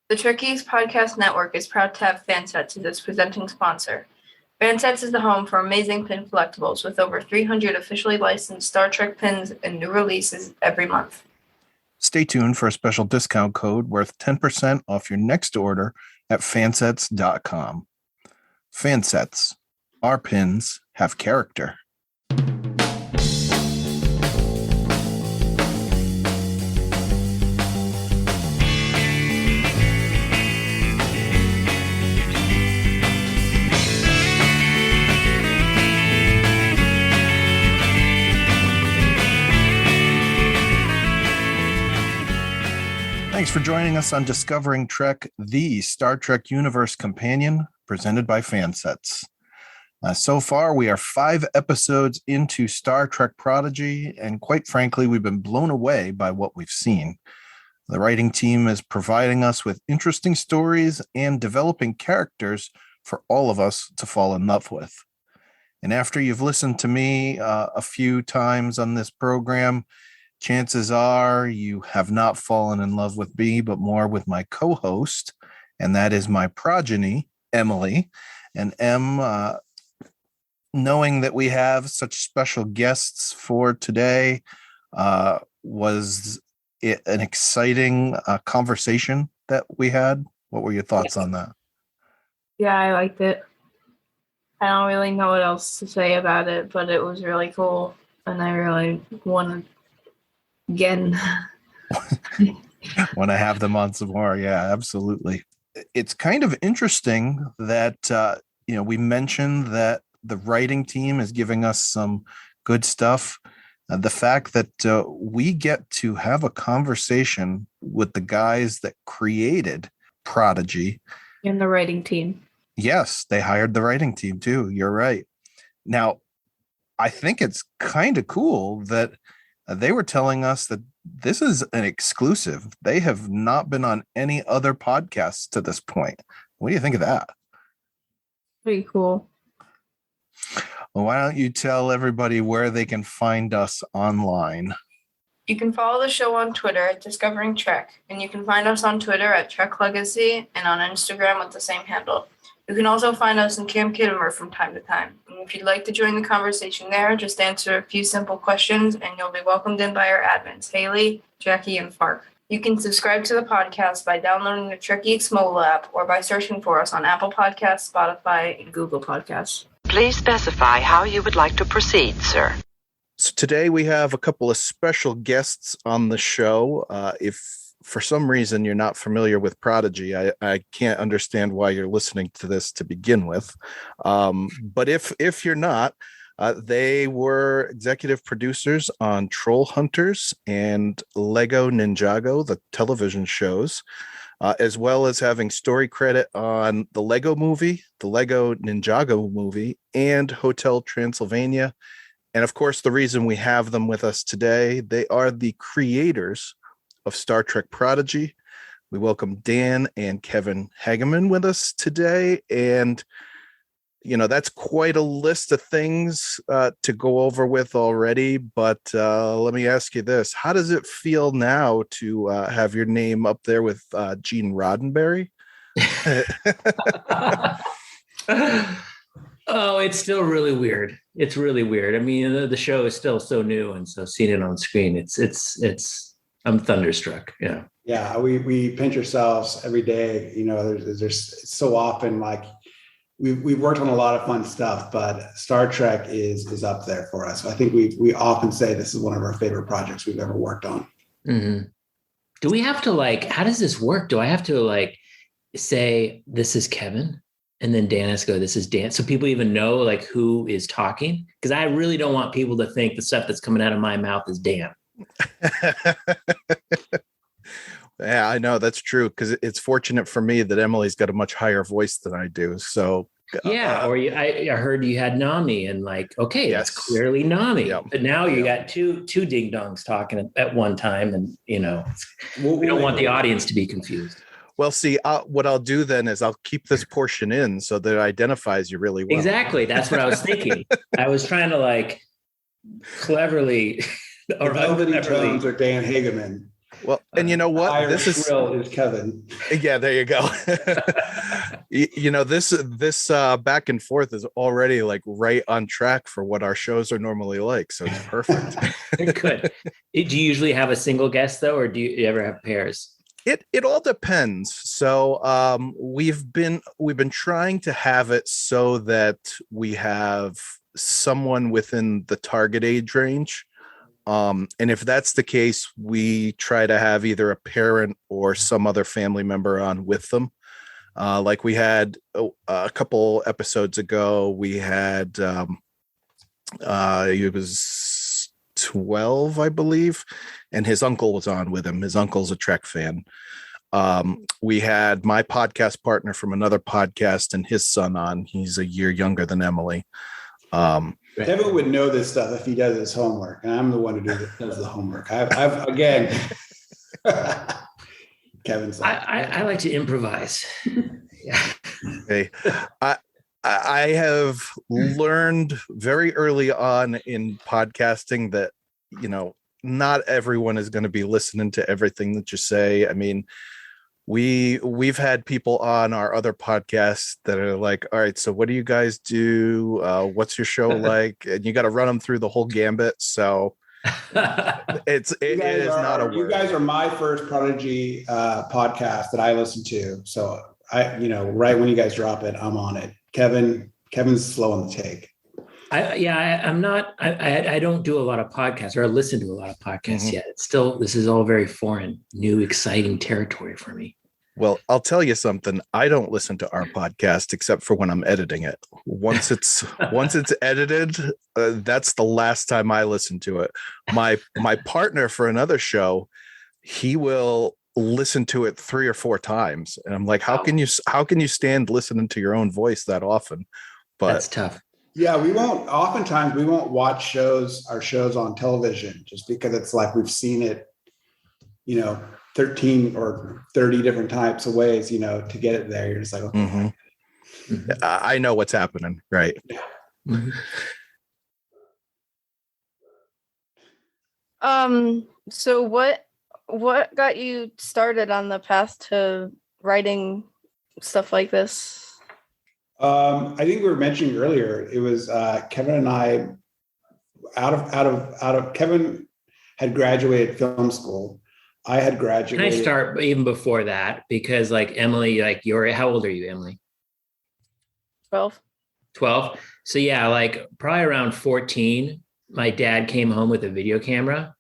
The Trek Geeks Podcast Network is proud to have Fansets as its presenting sponsor. Fansets is the home for amazing pin collectibles with over 300 officially licensed Star Trek pins and new releases every month. Stay tuned for a special discount code worth 10% off your next order at fansets.com. Fansets. Our pins have character. Thanks for joining us on Discovering Trek, the Star Trek Universe Companion, presented by Fansets. So far, we are 5 episodes into Star Trek Prodigy, and quite frankly, we've been blown away by what we've seen. The writing team is providing us with interesting stories and developing characters for all of us to fall in love with. And after you've listened to me a few times on this program, chances are you have not fallen in love with me, but more with my co-host, and that is my progeny, Emilie. And knowing that we have such special guests for today, was it an exciting conversation that we had? What were your thoughts on that? Yeah, I liked it. I don't really know what else to say about it, but it was really cool, and I really wanted again. Want to have them on some more. Yeah, absolutely. It's kind of interesting that, we mentioned that the writing team is giving us some good stuff. The fact that we get to have a conversation with the guys that created Prodigy. And the writing team. Yes, they hired the writing team too. You're right. Now, I think it's kind of cool that they were telling us that this is an exclusive. They have not been on any other podcasts to this point. What do you think of that? Pretty cool. Well, why don't you tell everybody where they can find us online? You can follow the show on Twitter at Discovering Trek, and you can find us on Twitter at Trek Legacy and on Instagram with the same handle. You can also find us in Camp Kittimer from time to time. And if you'd like to join the conversation there, just answer a few simple questions and you'll be welcomed in by our admins, Haley, Jackie, and Fark. You can subscribe to the podcast by downloading the Trek Geeks mobile app or by searching for us on Apple Podcasts, Spotify, and Google Podcasts. Please specify how you would like to proceed, sir. So today we have a couple of special guests on the show. If for some reason you're not familiar with Prodigy, I can't understand why you're listening to this to begin with. But if you're not, they were executive producers on Troll Hunters and Lego Ninjago, the television shows, as well as having story credit on the Lego movie, the Lego Ninjago movie, and Hotel Transylvania. And of course, the reason we have them with us today, they are the creators of Star Trek Prodigy. We welcome Dan and Kevin Hageman with us today. And, that's quite a list of things to go over with already. But let me ask you this. How does it feel now to have your name up there with Gene Roddenberry? Oh, it's still really weird. It's really weird. I mean, the show is still so new. And so seeing it on screen, I'm thunderstruck. Yeah. Yeah. We pinch ourselves every day. There's so often like we've worked on a lot of fun stuff, but Star Trek is up there for us. I think we often say this is one of our favorite projects we've ever worked on. Mm-hmm. Do we have to how does this work? Do I have to say, this is Kevin? And then Dan has to go, this is Dan. So people even know who is talking? Because I really don't want people to think the stuff that's coming out of my mouth is Dan. Yeah, I know that's true, because it's fortunate for me that Emily's got a much higher voice than I do. So yeah, I heard you had Nami, and okay, yes, that's clearly Nami. Yep. But now you got two ding dongs talking at one time, and we don't want the audience to be confused. Well, see, what I'll do then is I'll keep this portion in so that it identifies you really well. Exactly, that's what I was thinking. I was trying to cleverly. Or Velvety Tones or Dan Hageman. Well, and you know what? Irish Shrill is Kevin. Yeah, there you go. This back and forth is already like right on track for what our shows are normally like. So it's perfect. Good. Do you usually have a single guest though, or do you ever have pairs? It all depends. So we've been trying to have it so that we have someone within the target age range. And if that's the case, we try to have either a parent or some other family member on with them. Like we had a couple episodes ago, we had it was 12, I believe, and his uncle was on with him. His uncle's a Trek fan. We had my podcast partner from another podcast and his son on. He's a year younger than Emilie. Kevin would know this stuff if he does his homework, and I'm the one who does the homework. I've again, Kevin's. I like to improvise. Yeah. Hey, I have learned very early on in podcasting that, not everyone is going to be listening to everything that you say. I mean, we've had people on our other podcasts that are like, all right, so what do you guys do? What's your show like? And you got to run them through the whole gambit. So it is not a word. You guys are my first Prodigy podcast that I listen to. So right when you guys drop it, I'm on it. Kevin's slow on the take. I'm not. I don't do a lot of podcasts, or I listen to a lot of podcasts yet. It's still, this is all very foreign, new, exciting territory for me. Well, I'll tell you something. I don't listen to our podcast except for when I'm editing it. Once it's edited, that's the last time I listen to it. My partner for another show, he will listen to it 3 or 4 times, and I'm like, how can you stand listening to your own voice that often? But that's tough. Yeah, oftentimes we won't watch our shows on television just because it's like we've seen it, 13 or 30 different types of ways, to get it there. You're just like, okay. I know what's happening. Right. Yeah. So what got you started on the path to writing stuff like this? I think we were mentioning earlier, it was Kevin and I out of Kevin had graduated film school. I had graduated. Can I start even before that? Because like Emilie, like how old are you, Emilie? 12. 12. So yeah, like probably around 14, my dad came home with a video camera,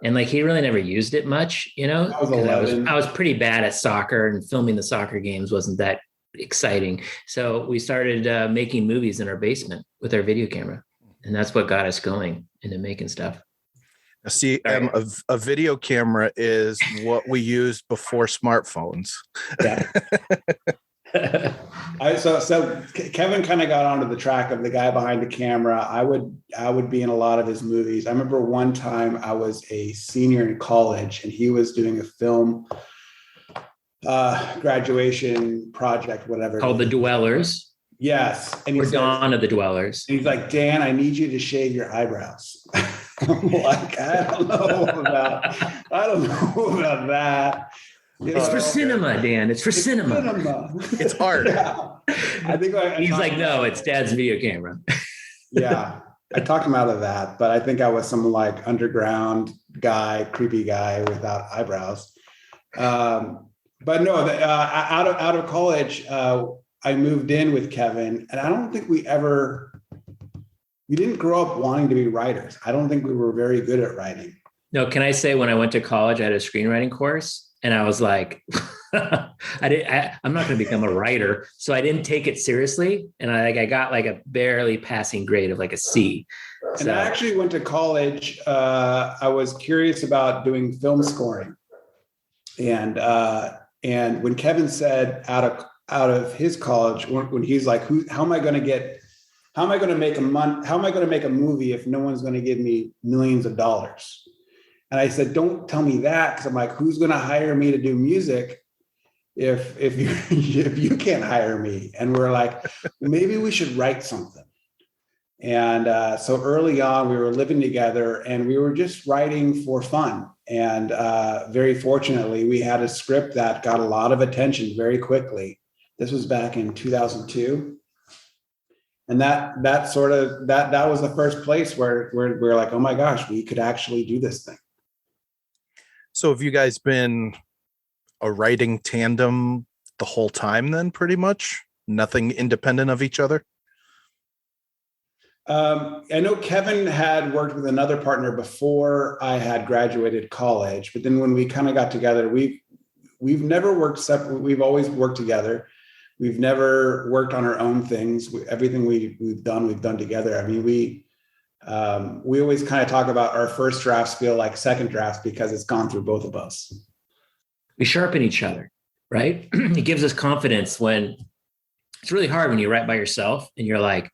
and like he really never used it much, I was pretty bad at soccer, and filming the soccer games wasn't that exciting. So we started making movies in our basement with our video camera, and that's what got us going into making stuff. See, a video camera is what we used before smartphones. Yeah. So Kevin kind of got onto the track of the guy behind the camera. I would be in a lot of his movies. I remember one time I was a senior in college, and he was doing a film graduation project, whatever, called The Dwellers. Yes. And We're Dawn of the Dwellers. And he's like, Dan, I need you to shave your eyebrows. I'm like, I don't know about that. It's for cinema, Dan. It's for cinema. It's art. Yeah. I think he's like, no, it's Dad's video camera. Yeah. I talked him out of that, but I think I was some like underground guy, creepy guy without eyebrows. But no, out of college, I moved in with Kevin, and I don't think we didn't grow up wanting to be writers. I don't think we were very good at writing. No, can I say when I went to college, I had a screenwriting course, and I was like, I'm not going to become a writer. So I didn't take it seriously. And I got like a barely passing grade of like a C. And I actually went to college. I was curious about doing film scoring. And when Kevin said out of his college, when he's like, how am I going to make a movie if no one's going to give me millions of dollars? And I said, don't tell me that. Cause I'm like, who's going to hire me to do music if you can't hire me? And we're like, maybe we should write something. And so early on, we were living together and we were just writing for fun. And very fortunately, we had a script that got a lot of attention very quickly. This was back in 2002. And that was the first place where we're like, oh my gosh, we could actually do this thing. So have you guys been a writing tandem the whole time then, pretty much? Nothing independent of each other? I know Kevin had worked with another partner before I had graduated college, but then when we kind of got together, we've never worked separate. We've always worked together. We've never worked on our own things. Everything we've done together. I mean, we always kind of talk about our first drafts feel like second drafts because it's gone through both of us. We sharpen each other, right? It gives us confidence when it's really hard when you write by yourself and you're like,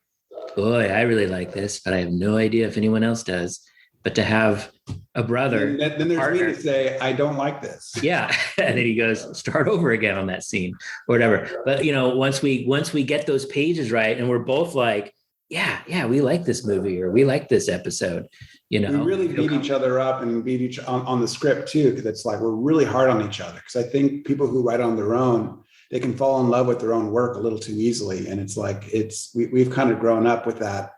boy, I really like this, but I have no idea if anyone else does. But to have a brother, then there's partner, me to say, I don't like this. Yeah. And then he goes, start over again on that scene or whatever. But, once we get those pages right and we're both like, yeah, we like this movie or we like this episode, We really beat each other up and beat each on the script too. Because it's like, we're really hard on each other. Because I think people who write on their own, they can fall in love with their own work a little too easily. And it's like, we've kind of grown up with that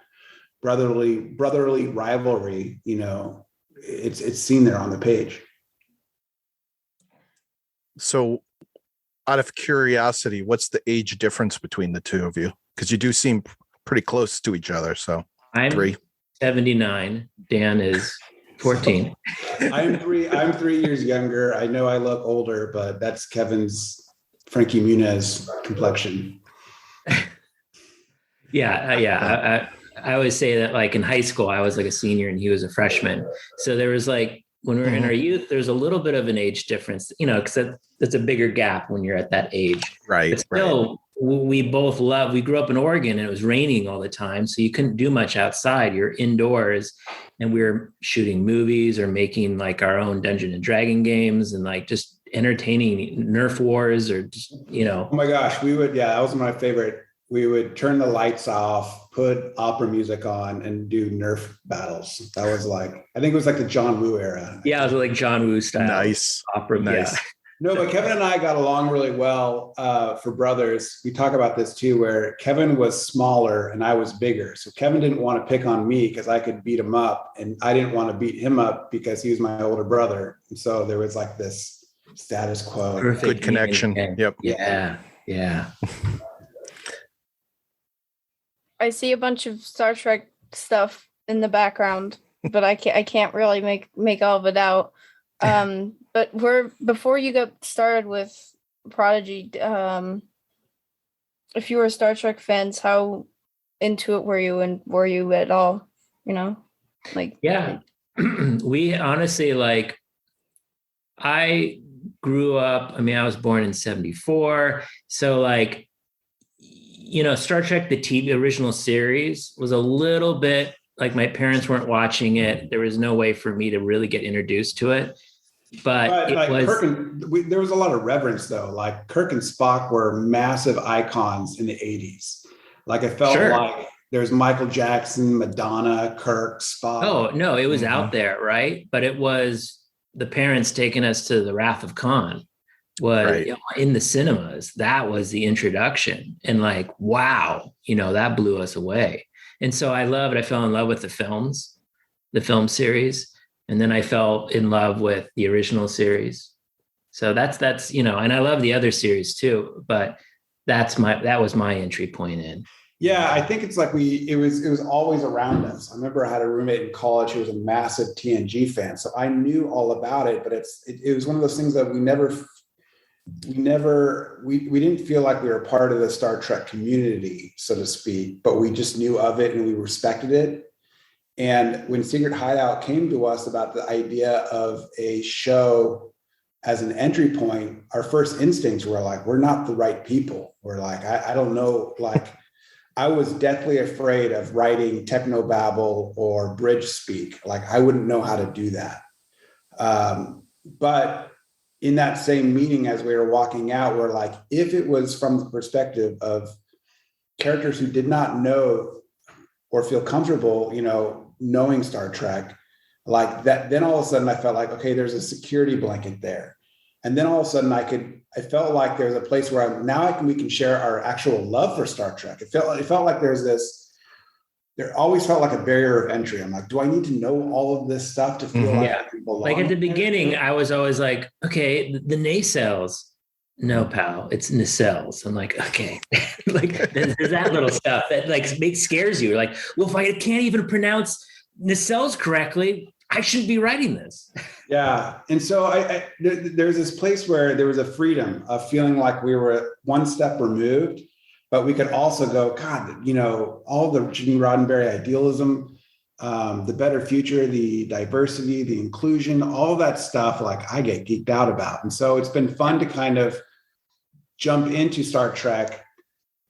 brotherly rivalry, it's seen there on the page. So out of curiosity, what's the age difference between the two of you? Because you do seem pretty close to each other. So I'm 79. Dan is 14. I'm 3 years younger. I know I look older, but that's Kevin's Frankie Muniz complexion. Yeah. I always say that like in high school, I was like a senior and he was a freshman. So there was like, when we were in our youth, there's a little bit of an age difference, because that's a bigger gap when you're at that age. Right. But still, we grew up in Oregon and it was raining all the time. So you couldn't do much outside. You're indoors and we were shooting movies or making like our own Dungeon and Dragon games and like just entertaining Nerf wars or just, Oh my gosh. That was my favorite. We would turn the lights off, put opera music on, and do Nerf battles. That was like, I think it was like the John Woo era. Yeah, it was like John Woo style. Nice. Opera. Nice. Yeah. No, but Kevin and I got along really well for brothers. We talk about this too, where Kevin was smaller and I was bigger. So Kevin didn't want to pick on me because I could beat him up. And I didn't want to beat him up because he was my older brother. And so there was like this status quo. Perfect. Good connection. Yep. Yeah. I see a bunch of Star Trek stuff in the background, but I can't really make all of it out. But before you got started with Prodigy, if you were Star Trek fans, how into it were you, and were you at all? Yeah, we honestly I grew up. I mean, I was born in 1974, so Star Trek, the original series was a little bit like my parents weren't watching it. There was no way for me to really get introduced to it. But it was, Kirk there was a lot of reverence though. Like Kirk and Spock were massive icons in the 80s. Like it felt like there's Michael Jackson, Madonna, Kirk, Spock. Oh, no, it was out there, right? But it was the parents taking us to the Wrath of Khan. Was in the cinemas. That was the introduction. And wow, that blew us away. And so I fell in love with the film series. And then I fell in love with the original series. So that's, and I love the other series too, but that was my entry point in. Yeah. I think it's like it was always around us. I remember I had a roommate in college who was a massive TNG fan. So I knew all about it, but it was one of those things that we didn't feel like we were part of the Star Trek community, so to speak, but we just knew of it and we respected it. And when Secret Hideout came to us about the idea of a show as an entry point, our first instincts were like, we're not the right people. We're like, I don't know. I was deathly afraid of writing technobabble or bridge speak. I wouldn't know how to do that. But in that same meeting, as we were walking out, we're like, if it was from the perspective of characters who did not know or feel comfortable, knowing Star Trek like that. Then all of a sudden I felt like, okay, there's a security blanket there. And then all of a sudden I felt like there was a place where we can share our actual love for Star Trek. It felt like there always felt like a barrier of entry. I'm like, do I need to know all of this stuff to feel like I can belong? Like at the beginning, I was always like, okay, the nacelles. No, pal, it's nacelles. I'm like, okay. Like there's that little stuff that like scares you. Like, well, if I can't even pronounce nacelles correctly, I shouldn't be writing this. Yeah. And so there's this place where there was a freedom of feeling like we were one step removed, but we could also go, God, all the Gene Roddenberry idealism, the better future, the diversity, the inclusion, all that stuff, like I get geeked out about. And so it's been fun to kind of jump into Star Trek,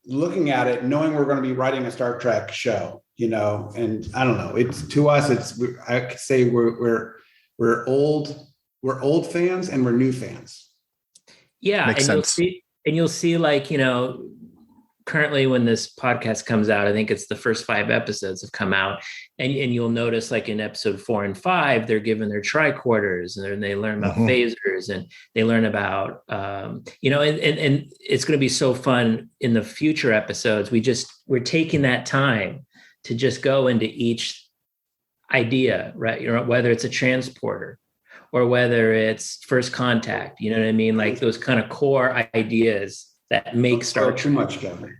looking at it, knowing we're going to be writing a Star Trek show, and I don't know, I could say we're old fans and we're new fans. Yeah. Makes sense. You'll see like, currently when this podcast comes out, I think it's the first 5 episodes have come out, and you'll notice like in episode 4 and 5, they're given their tricorders and they learn about phasers and they learn about, and it's going to be so fun in the future episodes. We're taking that time to just go into each idea, right? Whether it's a transporter or whether it's first contact, you know what I mean? Like those kind of core ideas that make Star Trek. Too much, Kevin.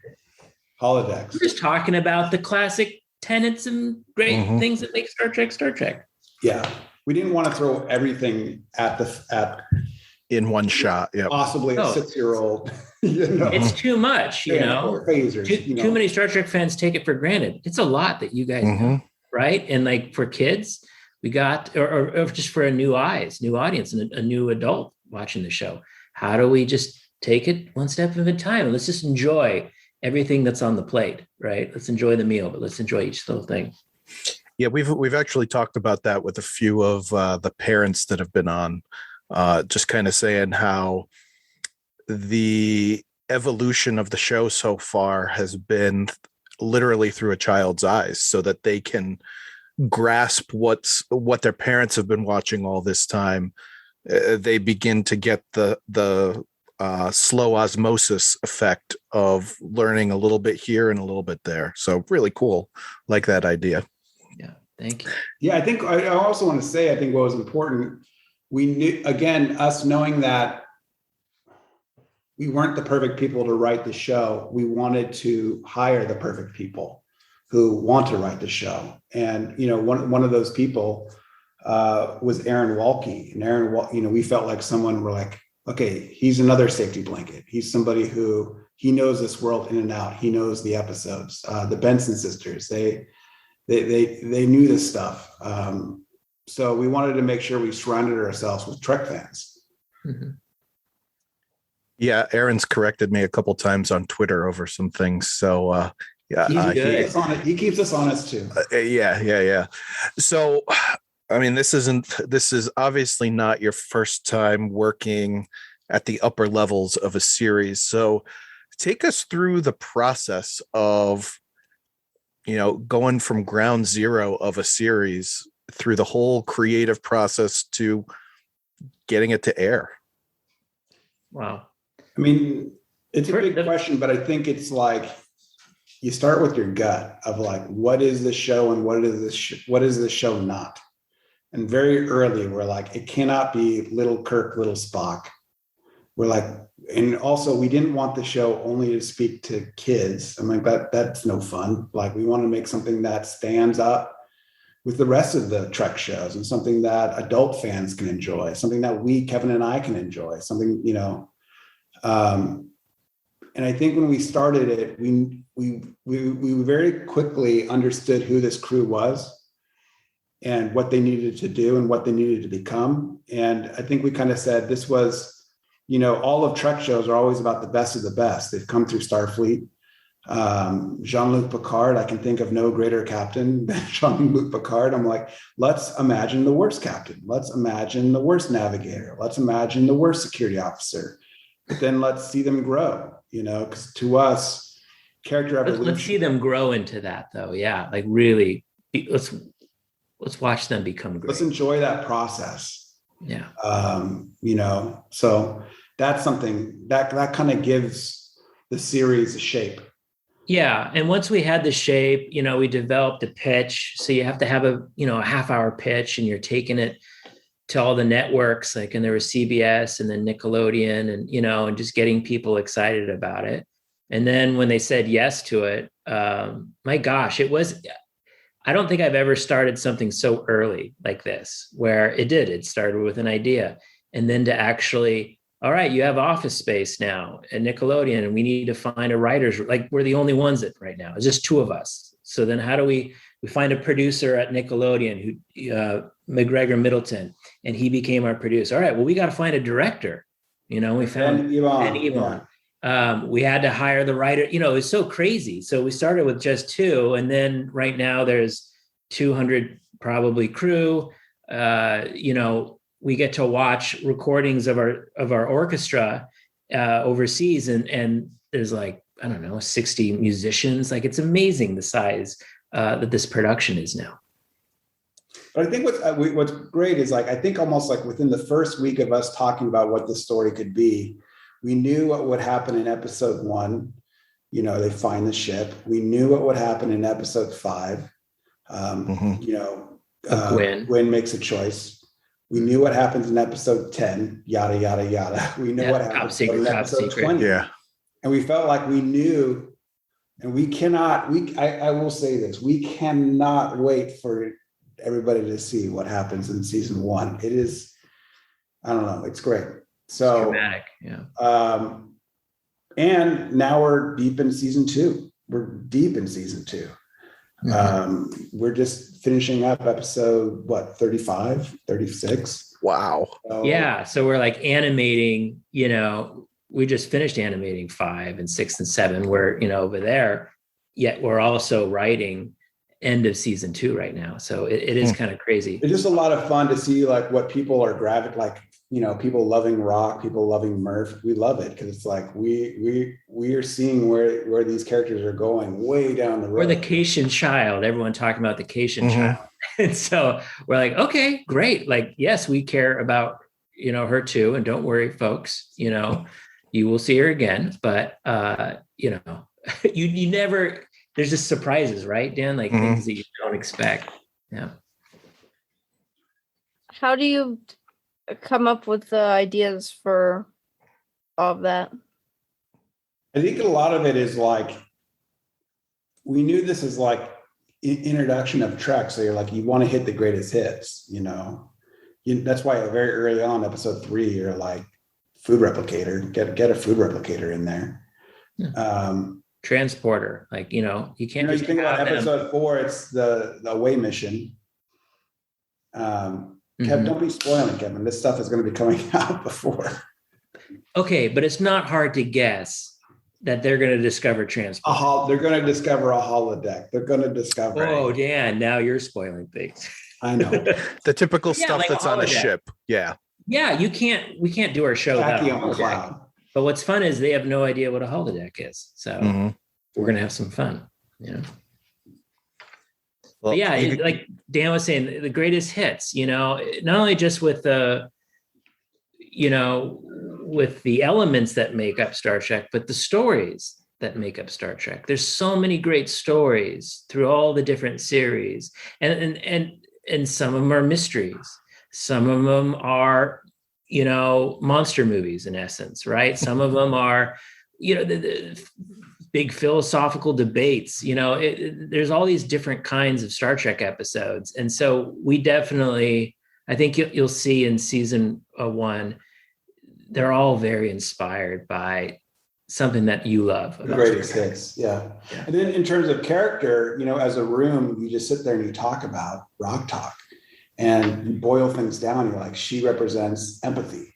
Holodecks. We're just talking about the classic tenets and great things that make Star Trek. Yeah, we didn't want to throw everything at in one shot. Yeah, possibly a 6-year-old. It's too much. Or phasers. Too many Star Trek fans take it for granted. It's a lot that you guys know, right? And like for kids, we got, or just for a new audience, and a new adult watching the show. How do we just take it one step at a time? Let's just enjoy everything that's on the plate, right? Let's enjoy the meal, but let's enjoy each little thing. Yeah, we've actually talked about that with a few of the parents that have been on, just kind of saying how the evolution of the show so far has been literally through a child's eyes, so that they can grasp what their parents have been watching all this time. They begin to get the slow osmosis effect of learning a little bit here and a little bit there. So really cool. Like that idea. Yeah. Thank you. Yeah. I think I also want to say, I think what was important, we knew, again, us knowing that we weren't the perfect people to write the show. We wanted to hire the perfect people who want to write the show. And, one of those people was Aaron Walke. And Aaron, we felt like someone were like, okay, he's another safety blanket. He's somebody who he knows this world in and out. He knows the episodes. The Benson sisters, they knew this stuff. So we wanted to make sure we surrounded ourselves with Trek fans. Mm-hmm. Yeah, Aaron's corrected me a couple times on Twitter over some things. So he keeps us honest too. Yeah. So, I mean, this is obviously not your first time working at the upper levels of a series. So take us through the process of, going from ground zero of a series through the whole creative process to getting it to air. Wow. I mean, it's a big question, but I think it's like you start with your gut of like, what is the show and what is this show not? And very early, we're like, it cannot be little Kirk, little Spock. We're like, and also we didn't want the show only to speak to kids. I'm like, that's no fun. Like, we want to make something that stands up with the rest of the Trek shows and something that adult fans can enjoy, something that Kevin and I can enjoy, something, and I think when we started it, we very quickly understood who this crew was and what they needed to do and what they needed to become. And I think we kind of said this was, all of Trek shows are always about the best of the best. They've come through Starfleet. Jean-Luc Picard, I can think of no greater captain than Jean-Luc Picard. I'm like, let's imagine the worst captain. Let's imagine the worst navigator. Let's imagine the worst security officer. But then let's see them grow, because to us, character evolution. Let's see them grow into that, though. Yeah, like really, let's watch them become great. Let's enjoy that process. Yeah. So that's something that kind of gives the series a shape. Yeah. And once we had the shape, we developed a pitch. So you have to have a half-hour pitch, and you're taking it to all the networks, and there was CBS and then Nickelodeon, and just getting people excited about it. And then when they said yes to it, my gosh, I don't think I've ever started something so early like this, where it started with an idea, and then to actually, all right, you have office space now at Nickelodeon, and we need to find a writer's, we're the only ones right now. It's just two of us. So then how do we find a producer at Nickelodeon McGregor Middleton, and he became our producer. All right, well, we got to find a director. We found Yvonne. We had to hire the writer. It was so crazy. So we started with just two, and then right now there's 200 probably crew. We get to watch recordings of our orchestra overseas, and there's 60 musicians. It's amazing the size that this production is now. But I think what's great is I think almost within the first week of us talking about what the story could be, we knew what would happen in episode 1. They find the ship. We knew what would happen in episode 5. Gwen makes a choice. We knew what happens in episode 10, yada, yada, yada. We know what happens in episode 20. Yeah. And we felt like we knew, and I will say this, we cannot wait for everybody to see what happens in season 1. It is, I don't know, it's great. So it's dramatic, yeah. And now we're deep in season 2. We're just finishing up episode 35, 36. Wow. So we're animating, we just finished animating 5 and 6 and 7. We're, over there, yet we're also writing end of season 2 right now. So it is kind of crazy. It's just a lot of fun to see what people are people loving rock, people loving Murph. We love it because it's we are seeing where these characters are going way down the road. We're the Cation child. Everyone talking about the Cation child. And so we're okay, great. Yes, we care about, her too. And don't worry, folks, you will see her again, but you never, there's just surprises, right, Dan? Things that you don't expect. Yeah. How do you come up with the ideas for all of that? I think a lot of it is we knew this is introduction of Trek. So you're you want to hit the greatest hits, that's why very early on, episode 3, you're food replicator, get a food replicator in there. Transporter, you can't just you think about episode 4, it's the away mission. Kev, don't be spoiling, Kevin. This stuff is going to be coming out before. Okay, but it's not hard to guess that they're going to discover transport. They're going to discover a holodeck. They're going to discover. Oh, Dan, now you're spoiling things. I know. The typical stuff that's on a ship. Yeah. Yeah, we can't do our show without a holodeck. But what's fun is they have no idea what a holodeck is. So we're going to have some fun, Well, but yeah, like Dan was saying, the greatest hits, not only just with the, with the elements that make up Star Trek, but the stories that make up Star Trek. There's so many great stories through all the different series, and some of them are mysteries. Some of them are, monster movies in essence, right? Some of them are, the big philosophical debates, there's all these different kinds of Star Trek episodes. And so we definitely, I think you'll see in season 1, they're all very inspired by something that you love. The greatest hits. Yeah. And then in terms of character, as a room, you just sit there and you talk about rock talk and you boil things down. You're she represents empathy.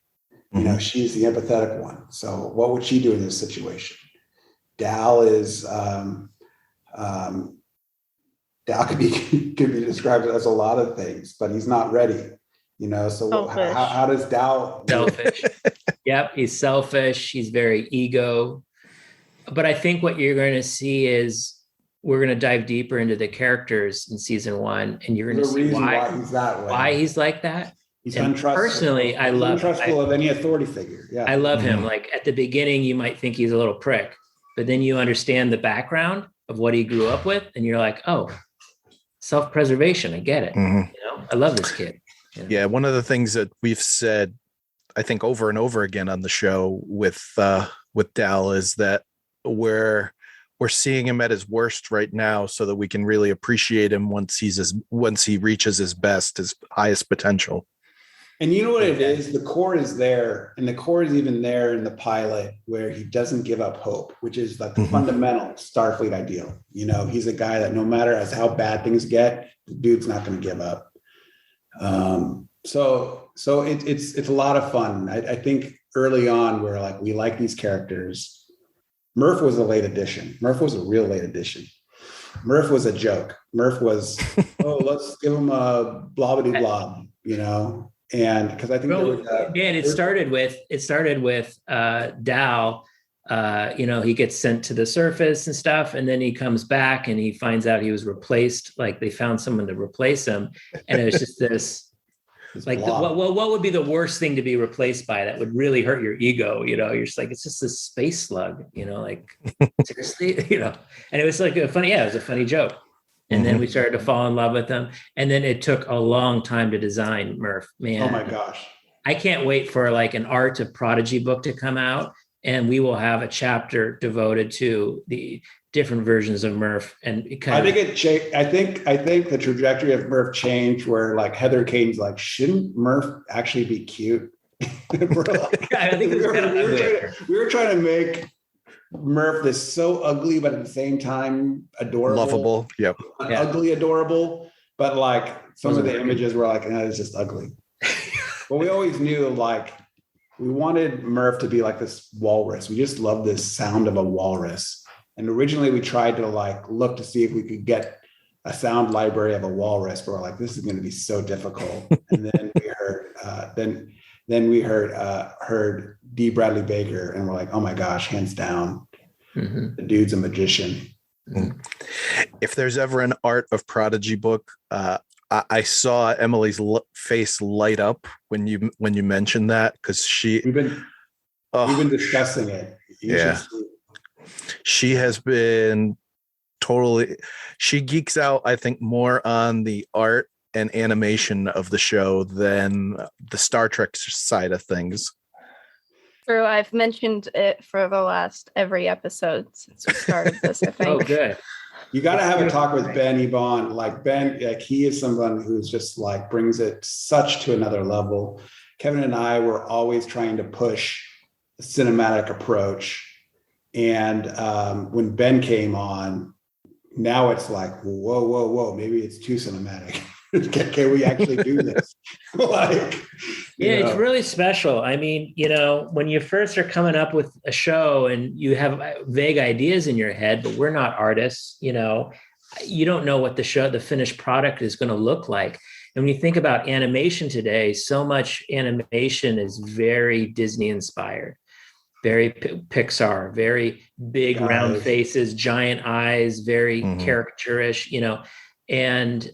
She's the empathetic one. So what would she do in this situation? Dal is Dal could be described as a lot of things, but he's not ready. So how does Dal? Selfish? Yep, he's selfish. He's very ego But I think what you're going to see is we're going to dive deeper into the characters in season 1, and you're going to see why he's that way. Why he's like that. He's and untrustful. Personally, I love untrustful of any authority figure. Yeah, I love him. Like at the beginning, you might think he's a little prick, but then you understand the background of what he grew up with, and you're like, oh, self-preservation. I get it. I love this kid. Yeah, one of the things that we've said, I think over and over again on the show with Dal is that we're seeing him at his worst right now, so that we can really appreciate him once he reaches his best, his highest potential. And you know what it is? The core is there, and the core is even there in the pilot where he doesn't give up hope, which is like the fundamental Starfleet ideal. He's a guy that no matter how bad things get, the dude's not going to give up. So it's a lot of fun. I think early on we're like, we like these characters. Murph was a late addition. Murph was a real late addition. Murph was a joke. Murph was, let's give him a blobbity blob, And because I think it started with Dal. He gets sent to the surface and stuff, and then he comes back and he finds out he was replaced. Like they found someone to replace him, and it was just this. Like, what would be the worst thing to be replaced by that would really hurt your ego? You're just like, it's just a space slug. Like seriously, And it was like it was a funny joke. And then we started to fall in love with them. And then it took a long time to design Murph. Man, oh my gosh. I can't wait for like an Art of Prodigy book to come out. And we will have a chapter devoted to the different versions of Murph. And I think the trajectory of Murph changed where like Heather Caden's like, shouldn't Murph actually be cute? We're like, I think we were trying to make Murph is so ugly, but at the same time adorable, lovable. Yep. Ugly, adorable. But like some of the images were like, it's just ugly. But we always knew like we wanted Murph to be like this walrus. We just love this sound of a walrus. And originally we tried to like look to see if we could get a sound library of a walrus, but we're like, this is going to be so difficult. And then we heard D. Bradley Baker, and we're like, oh my gosh, hands down, the dude's a magician. If there's ever an Art of Prodigy book, I saw Emilie's face light up when you mentioned that, because we've been discussing it. She has been she geeks out, I think, more on the art and animation of the show than the Star Trek side of things. True, I've mentioned it for the last every episode since we started this, I think. Oh, good. You got to have a talk with Ben Ebon. Like Ben, like he is someone who's just like brings it such to another level. Kevin and I were always trying to push a cinematic approach. And when Ben came on, now it's like, whoa, maybe it's too cinematic. Can we actually do this? It's really special. I mean, when you first are coming up with a show and you have vague ideas in your head, but we're not artists, you don't know what the finished product is going to look like. And when you think about animation today, so much animation is very Disney inspired, very Pixar, very big round faces, giant eyes, very caricaturish, and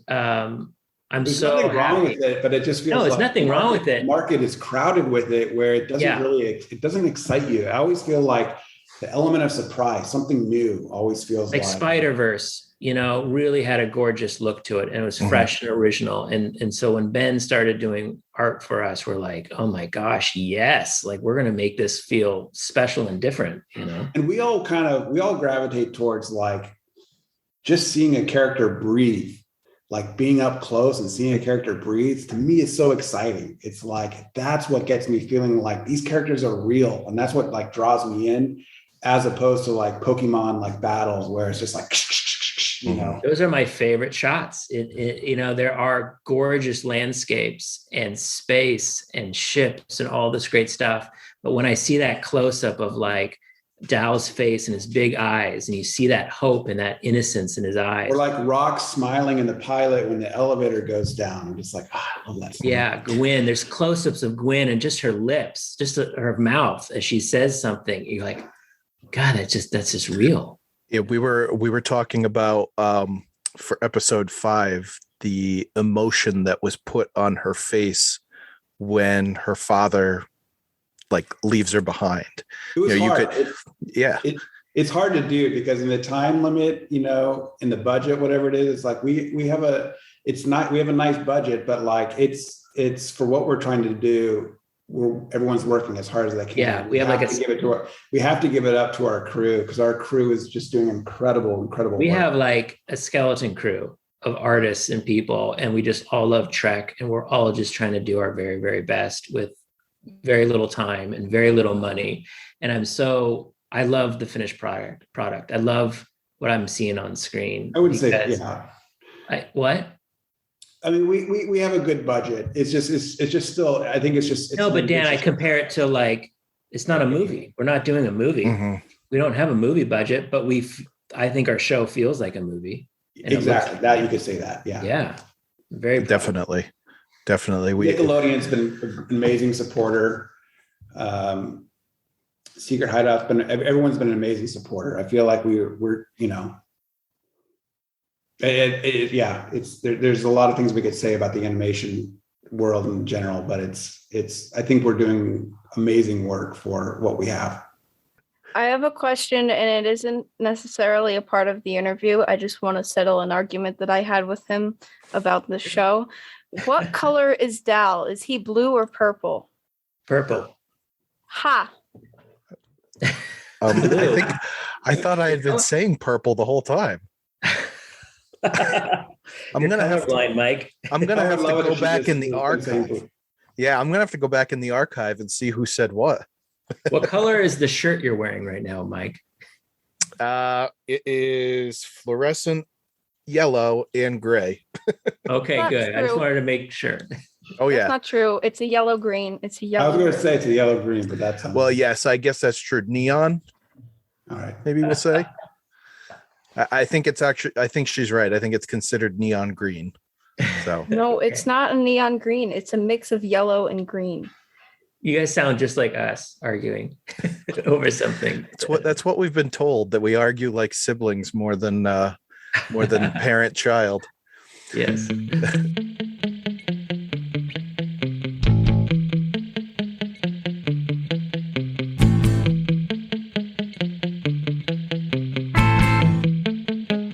there's so nothing wrong happy. with it, but it just feels there's like nothing wrong with it. The market is crowded with it, where it doesn't it doesn't excite you. I always feel like the element of surprise, something new, always feels like Spider-Verse, really had a gorgeous look to it, and it was fresh and original. And so when Ben started doing art for us, we're like, oh my gosh, yes, like we're going to make this feel special and different, And we all gravitate towards like just seeing a character breathe. Like being up close and seeing a character breathe, to me, is so exciting. It's like, that's what gets me feeling like these characters are real. And that's what like draws me in, as opposed to like Pokemon, like battles where it's just like, Those are my favorite shots. There are gorgeous landscapes and space and ships and all this great stuff. But when I see that close up of like Dal's face and his big eyes, and you see that hope and that innocence in his eyes. Or like Rock smiling in the pilot when the elevator goes down. I'm just like, I love that. Yeah, Gwen, there's close-ups of Gwen and just her lips, just her mouth as she says something. You're like, God, that's just real. Yeah, we were talking about for episode 5, the emotion that was put on her face when her father like leaves her behind. It was hard. It's hard to do because in the time limit, in the budget, whatever it is, it's like we have a nice budget, but like it's for what we're trying to do. Everyone's working as hard as they can. Yeah, we have to give it up to our crew, because our crew is just doing incredible we work. have like a skeleton crew of artists and people, and we just all love Trek, and we're all just trying to do our very, very best with very little time and very little money. And I love the finished product. I love what I'm seeing on screen. I wouldn't say, yeah. What? I mean, we have a good budget. It's just still, I think but Dan, I compare it to like, it's not a movie. We're not doing a movie. Mm-hmm. We don't have a movie budget, but I think our show feels like a movie. Exactly. That you could say that. Yeah. Yeah. Very definitely. Nickelodeon's been an amazing supporter. Secret Hideout's everyone's been an amazing supporter. I feel like we're there's a lot of things we could say about the animation world in general, but I think we're doing amazing work for what we have. I have a question, and it isn't necessarily a part of the interview. I just want to settle an argument that I had with him about the show. What color is Dal? Is he blue or purple? Purple. Ha. I thought I had been saying purple the whole time. I'm gonna have to, Mike. I'm gonna have to go back in the archive. Yeah, I'm gonna have to go back in the archive and see who said what. What color is the shirt you're wearing right now, Mike? It is fluorescent yellow and gray. Okay, That's good. true. I just wanted to make sure. Oh yeah, That's not true. It's a yellow green. I was going to say it's a yellow green, but that's well, yes, I guess that's true. Neon. All right, maybe we'll say. I think she's right. I think it's considered neon green. So No, it's not a neon green. It's a mix of yellow and green. You guys sound just like us arguing over something. That's what we've been told, that we argue like siblings more than parent child. Yes.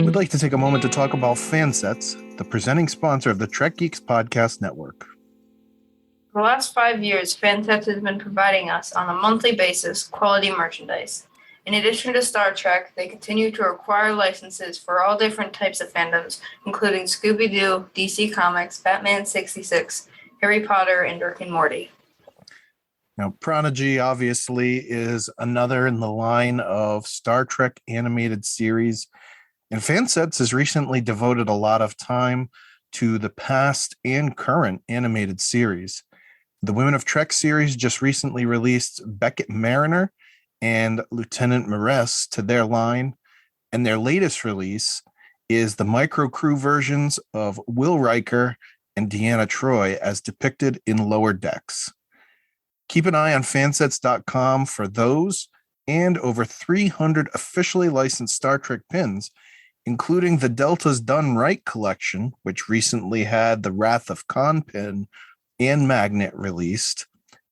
We'd like to take a moment to talk about Fansets, the presenting sponsor of the Trek Geeks Podcast Network. For the last 5 years, Fansets has been providing us, on a monthly basis, quality merchandise. In addition to Star Trek, they continue to acquire licenses for all different types of fandoms, including Scooby-Doo, DC Comics, Batman 66, Harry Potter, and Rick and Morty. Now, Prodigy, obviously, is another in the line of Star Trek animated series. And Fansets has recently devoted a lot of time to the past and current animated series. The Women of Trek series just recently released Beckett Mariner and Lieutenant Maress to their line, and their latest release is the micro crew versions of Will Riker and Deanna Troi as depicted in Lower Decks. Keep an eye on fansets.com for those and over 300 officially licensed Star Trek pins, including the Delta's Done Right collection, which recently had the Wrath of Khan pin and magnet released,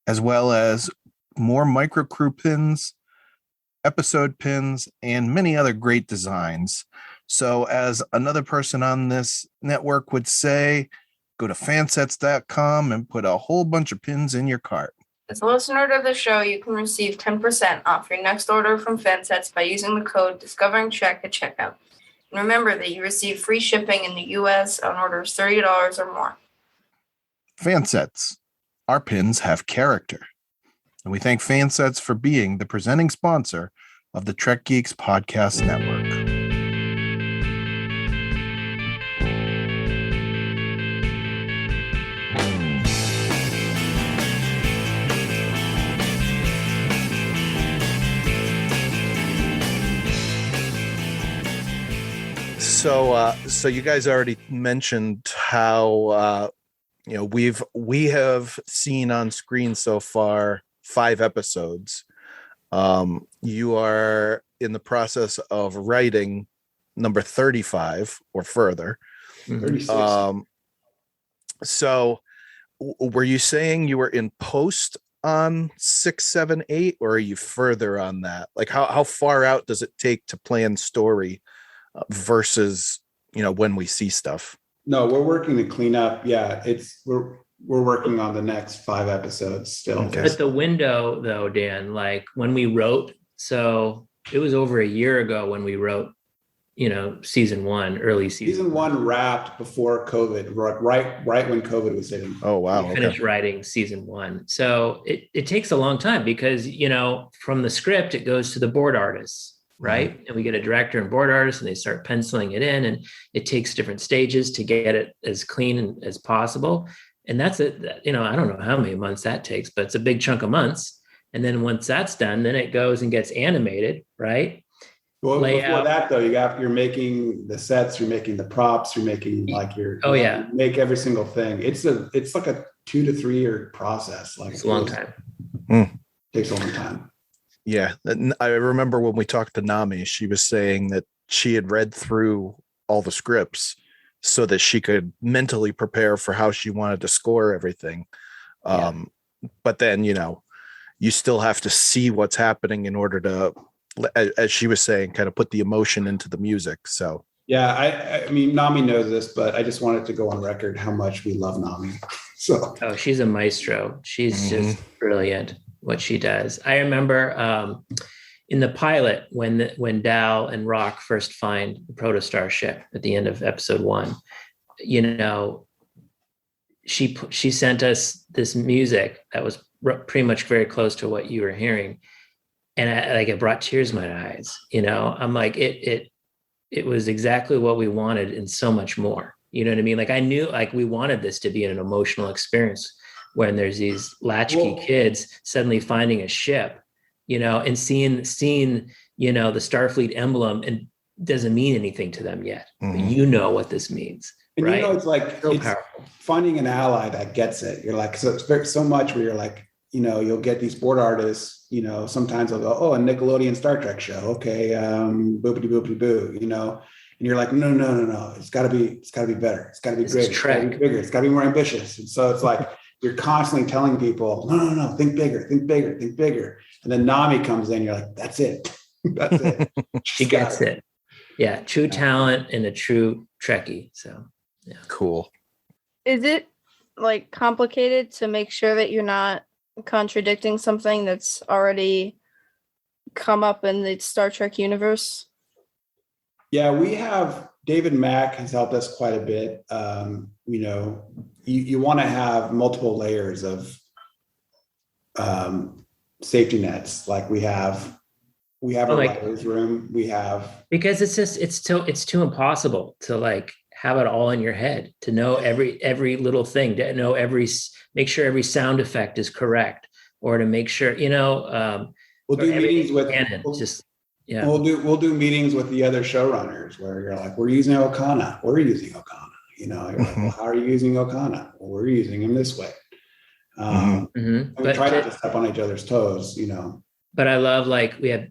as well as more microcrew pins, episode pins, and many other great designs. So as another person on this network would say, go to fansets.com and put a whole bunch of pins in your cart. As a listener to the show, you can receive 10% off your next order from Fansets by using the code Discovering Trek at checkout. And remember that you receive free shipping in the U.S. on orders $30 or more. Fansets. Our pins have character. And we thank Fansets for being the presenting sponsor of the Trek Geeks Podcast Network. So you guys already mentioned how we have seen on screen so far 5 episodes. You are in the process of writing number 35 or further. 36. So were you saying you were in post on 6, 7, 8, or are you further on that? Like how far out does it take to plan story versus, when we see stuff? No, we're working to clean up. Yeah, we're working on the next 5 episodes still. Okay. But the window though, Dan, like when we wrote, so it was over a year ago when we wrote, season 1, early season. Season 1 wrapped before COVID, right when COVID was hitting. Oh, wow. We finished writing season 1. So it takes a long time because, from the script, it goes to the board artists, right? Mm-hmm. And we get a director and board artist and they start penciling it in, and it takes different stages to get it as clean as possible. And that's it. I don't know how many months that takes, but it's a big chunk of months. And then once that's done, then it goes and gets animated, right? Well, before that though, you're making the sets, you're making the props, you're making you make every single thing. It's like a 2 to 3 year process. Like it's a long time. Takes a long time. Yeah. I remember when we talked to Nami, she was saying that she had read through all the scripts so that she could mentally prepare for how she wanted to score everything. But then, you still have to see what's happening in order to, as she was saying, kind of put the emotion into the music. So yeah, I mean, Nami knows this, but I just wanted to go on record how much we love Nami. So she's a maestro. She's just brilliant what she does. I remember in the pilot when Dal and Rock first find the protostar ship at the end of episode 1, she sent us this music that was pretty much very close to what you were hearing. And it brought tears to my eyes, I'm like, it was exactly what we wanted and so much more. You know what I mean? Like I knew we wanted this to be an emotional experience when there's these latchkey kids suddenly finding a ship, and seeing, the Starfleet emblem, and doesn't mean anything to them yet. Mm-hmm. But what this means. And right? it's like, so it's powerful. Finding an ally that gets it. You're like, so it's so much where you're like, you'll get these board artists, sometimes they'll go, oh, a Nickelodeon Star Trek show. Okay. Boopity boopity boo, and you're like, no. It's gotta be better. It's gotta be great. It's gotta be bigger. It's gotta be more ambitious. And so it's like, you're constantly telling people, no, think bigger. And then Nami comes in, you're like, that's it. That's it. She gets it. Yeah. True talent and a true Trekkie. So yeah. Cool. Is it complicated to make sure that you're not contradicting something that's already come up in the Star Trek universe? Yeah, we have David Mack has helped us quite a bit. You want to have multiple layers of safety nets. Like we have a writer's room. We have, because it's too impossible to have it all in your head, to know every little thing, to know make sure every sound effect is correct, or to make sure, we'll do meetings with we'll do meetings with the other showrunners where you're like, we're using Okana. You're like, well, how are you using Okana? Well, we're using him this way. And we try not to step on each other's toes, But I love,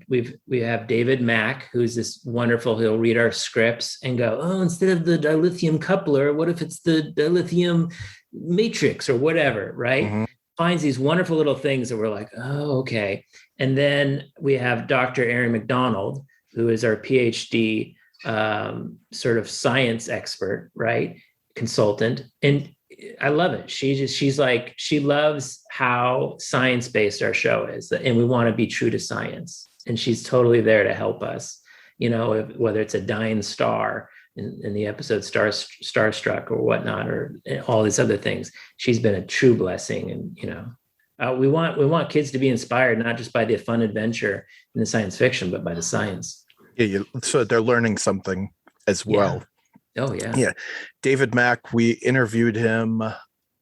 we have David Mack, who's this wonderful, he'll read our scripts and go, oh, instead of the dilithium coupler, what if it's the dilithium matrix or whatever, right? Mm-hmm. Finds these wonderful little things that we're like, oh, okay. And then we have Dr. Erin McDonald, who is our PhD sort of science expert, right? Consultant. And I love it. She loves how science-based our show is, and we want to be true to science. And she's totally there to help us, whether it's a dying star in the episode Starstruck or whatnot, or all these other things. She's been a true blessing. And, we want kids to be inspired, not just by the fun adventure in the science fiction, but by the science. Yeah. So they're learning something as well. Oh yeah. Yeah. David Mack, we interviewed him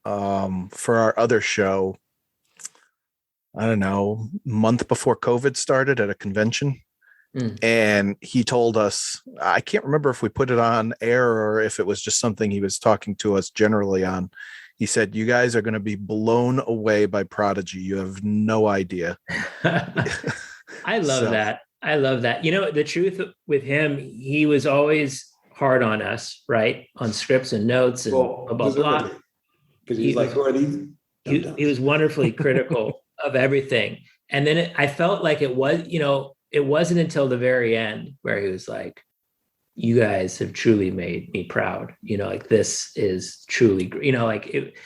for our other show, I don't know, month before COVID started at a convention. And he told us, I can't remember if we put it on air or if it was just something he was talking to us generally on. He said, you guys are going to be blown away by Prodigy. You have no idea. I love that. I love that. You know, the truth with him, he was always hard on us, right? On scripts and notes and blah, blah, blah. Because he's like, who are these? He was wonderfully critical of everything. And then I felt like it was, you know, it wasn't until the very end where he was like, you guys have truly made me proud. You know, like this is truly, you know, like it.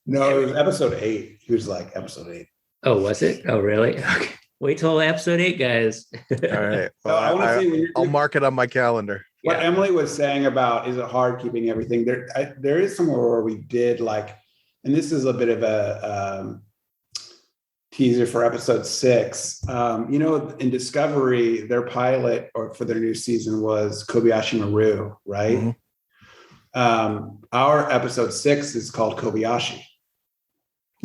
No, it was episode 8. He was like episode 8. Oh, was it? Oh, really? Okay. Wait till episode 8, guys. All right. Well, I'll mark it on my calendar. What Emilie was saying about, is it hard keeping everything? There is somewhere where we did like, and this is a bit of a teaser for episode 6. You know, in Discovery, their pilot or for their new season was Kobayashi Maru, right? Mm-hmm. Our episode 6 is called Kobayashi.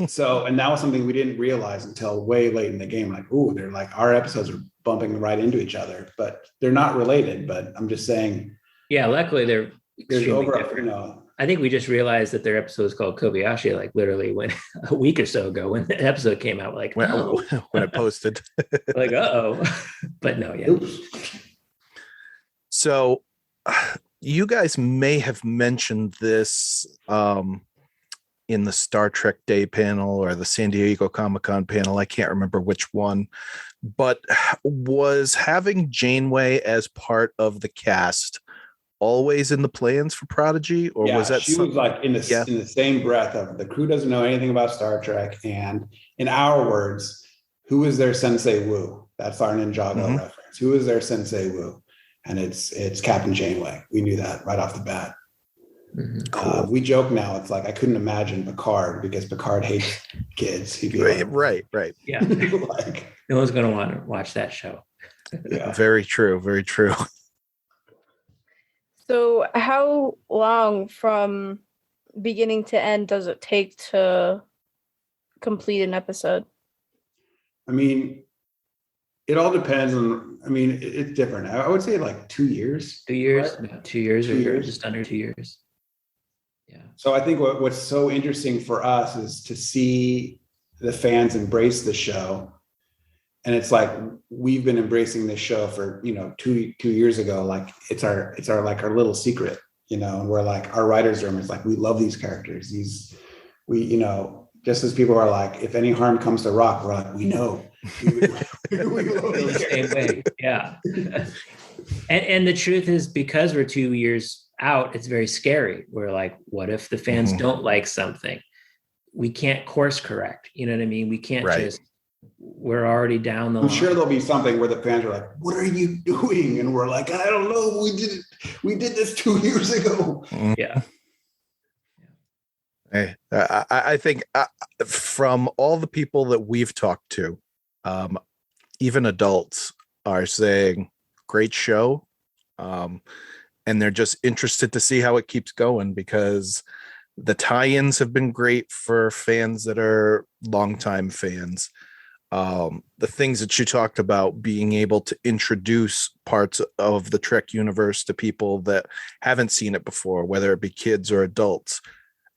So, and that was something we didn't realize until way late in the game. Like, ooh, they're like, our episodes are bumping right into each other, but they're not related. But I'm just saying. Yeah, luckily they're extremely different. You know, I think we just realized that their episode is called Kobayashi, like literally when a week or so ago when the episode came out, like when it posted. Like, but no, yeah. Oops. So you guys may have mentioned this in the Star Trek Day panel or the San Diego Comic-Con panel. I can't remember which one, but was having Janeway as part of the cast always in the plans for Prodigy, or was that she was like in the same breath of the crew doesn't know anything about Star Trek, and in our words, who is their Sensei Wu? That's our Ninjago reference. Who is their Sensei Wu? And it's Captain Janeway. We knew that right off the bat. Cool. We joke now. It's like I couldn't imagine Picard because Picard hates kids. He'd be right. Yeah, like, no one's going to want to watch that show. Yeah, very true. Very true. So, how long from beginning to end does it take to complete an episode? I mean, it all depends on. I mean, it's different. I would say like 2 years. 2 years, right? About 2 years, or just under 2 years. Yeah. So I think what's so interesting for us is to see the fans embrace the show, and it's like we've been embracing this show for 2 years ago. Like it's our like our little secret, and we're like our writers' room is like we love these characters. Just as people are like, if any harm comes to Rock, we're like, we know. We love these same way. Yeah. And the truth is, because we're 2 years out, it's very scary. We're like, what if the fans don't like something? We can't course correct. You know what I mean? We can't we're already down the line. I'm sure there'll be something where the fans are like, what are you doing? And we're like, I don't know. We did this 2 years ago. Yeah. Hey, I think from all the people that we've talked to, even adults are saying great show. And they're just interested to see how it keeps going, because the tie-ins have been great for fans that are longtime fans. The things that you talked about, being able to introduce parts of the Trek universe to people that haven't seen it before, whether it be kids or adults,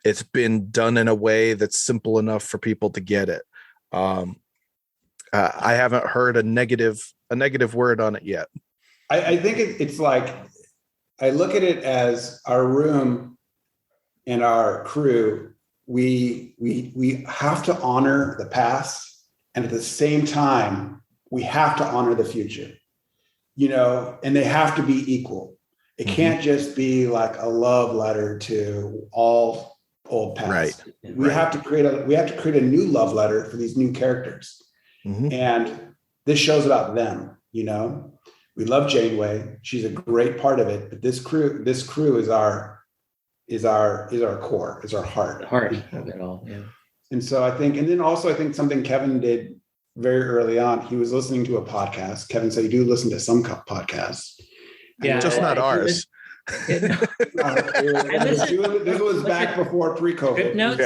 it's been done in a way that's simple enough for people to get it. I haven't heard a negative word on it yet. I think it's like, I look at it as our room and our crew. We have to honor the past, and at the same time, we have to honor the future. And they have to be equal. It can't just be like a love letter to all old past. Right. We have to create a new love letter for these new characters. And this show's about them, We love Janeway. She's a great part of it, but this crew is our core, is our heart. The heart of it all, yeah. And so I think something Kevin did very early on, he was listening to a podcast. Kevin said, you do listen to some podcasts. Yeah, just not ours. This was back before pre-COVID. Script Notes?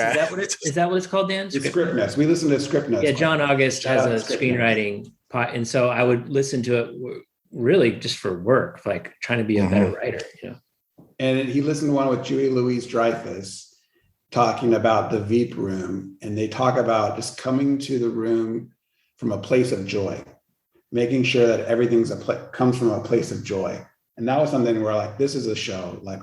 Is that what it's called, Dan? It's Script Notes. We listen to Script Notes. Yeah, John August has a screenwriting pot, and so I would listen to it really just for work, like trying to be a better writer, And he listened to one with Julie Louise-Dreyfus talking about the Veep room, and they talk about just coming to the room from a place of joy. making sure that everything's comes from a place of joy. And that was something where like, this is a show, like,